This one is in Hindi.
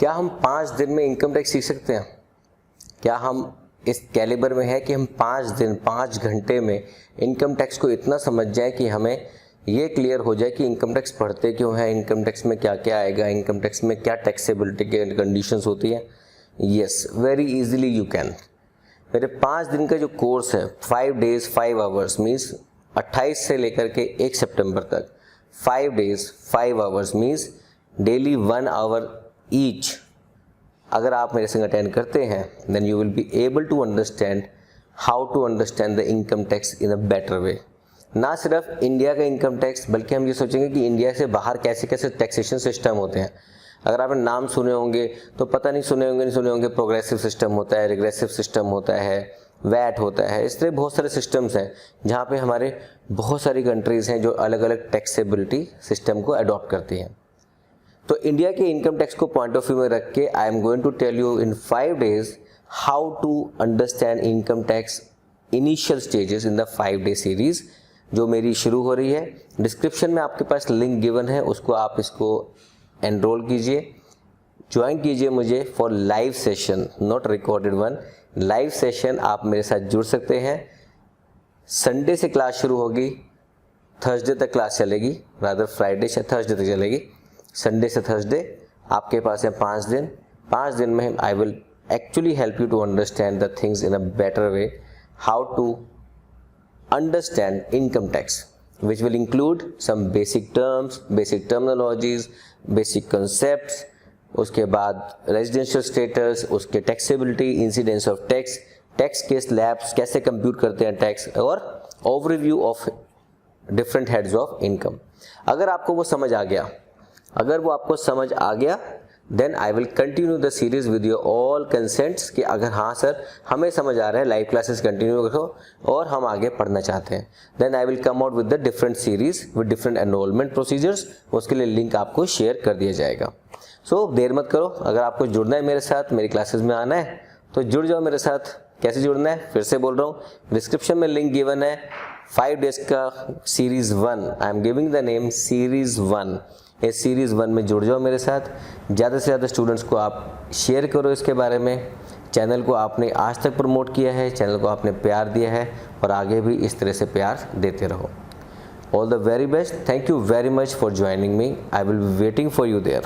क्या हम 5 दिन में इनकम टैक्स सीख सकते हैं? क्या हम इस कैलिबर में है कि हम 5 दिन 5 घंटे में इनकम टैक्स को इतना समझ जाए कि हमें ये क्लियर हो जाए कि इनकम टैक्स पढ़ते क्यों है, इनकम टैक्स में क्या क्या आएगा, इनकम टैक्स में क्या टैक्सेबिलिटी के कंडीशंस होती हैं? Yes, very easily you can. मेरे 5 दिन का जो कोर्स है, 5 डेज 5 आवर्स मीन्स 28 से लेकर के 1 सितंबर तक 5 days 5 hours means daily 1 hour each. अगर आप मेरे संग अटेंड करते हैं then you will be able to understand how to understand the income tax in a better way. ना सिर्फ इंडिया का इनकम टैक्स, बल्कि हम ये सोचेंगे कि इंडिया से बाहर कैसे कैसे टैक्सेशन सिस्टम होते हैं। अगर आपने नाम सुने होंगे तो पता नहीं सुने होंगे प्रोग्रेसिव सिस्टम होता है, रिग्रेसिव सिस्टम होता है, वैट होता है। इस तरह बहुत सारे सिस्टम्स हैं जहाँ पे हमारे बहुत सारी कंट्रीज़ हैं जो अलग अलग टैक्सेबिलिटी सिस्टम को अडॉप्ट करती हैं। तो इंडिया के इनकम टैक्स को पॉइंट ऑफ व्यू में रख के I am going to tell you in 5 days how to understand income tax initial stages in the 5 day series जो मेरी शुरू हो रही है। डिस्क्रिप्शन में आपके पास लिंक गिवन है, उसको आप इसको एनरोल कीजिए, ज्वाइन कीजिए मुझे for live session, not recorded one. Live session आप मेरे साथ जुड़ सकते हैं। संडे से क्लास शुरू होगी, थर्सडे तक क्लास चलेगी, रादर फ्राइडे से थर्सडे तक चलेगी। संडे से थर्सडे आपके पास है 5 दिन। 5 दिन में I will actually help you to understand the things in a better way, how to understand income tax, which will include some basic terms, basic terminologies, basic concepts, उसके बाद residential status, उसके taxability, incidence of tax, tax के slabs कैसे compute करते हैं tax, और overview of different heads of income। अगर आपको वो समझ आ गया then I will continue the series with your all consents कि अगर हाँ सर हमें समझ आ रहा है, लाइव क्लासेस कंटिन्यू रखो और हम आगे पढ़ना चाहते हैं, then I will come out with the different series with different enrolment procedures. उसके लिए लिंक आपको शेयर कर दिया जाएगा। सो देर मत करो, अगर आपको जुड़ना है मेरे साथ, मेरी क्लासेस में आना है तो जुड़ जाओ मेरे साथ। कैसे जुड़ना है फिर से बोल रहा हूँ, डिस्क्रिप्शन में लिंक गिवन है। 5 डेज का series 1, I am giving the name series 1। इस सीरीज़ 1 में जुड़ जाओ मेरे साथ। ज़्यादा से ज़्यादा स्टूडेंट्स को आप शेयर करो इसके बारे में। चैनल को आपने आज तक प्रमोट किया है, चैनल को आपने प्यार दिया है और आगे भी इस तरह से प्यार देते रहो। All the very best, thank you very much for joining me, I will be waiting for you there.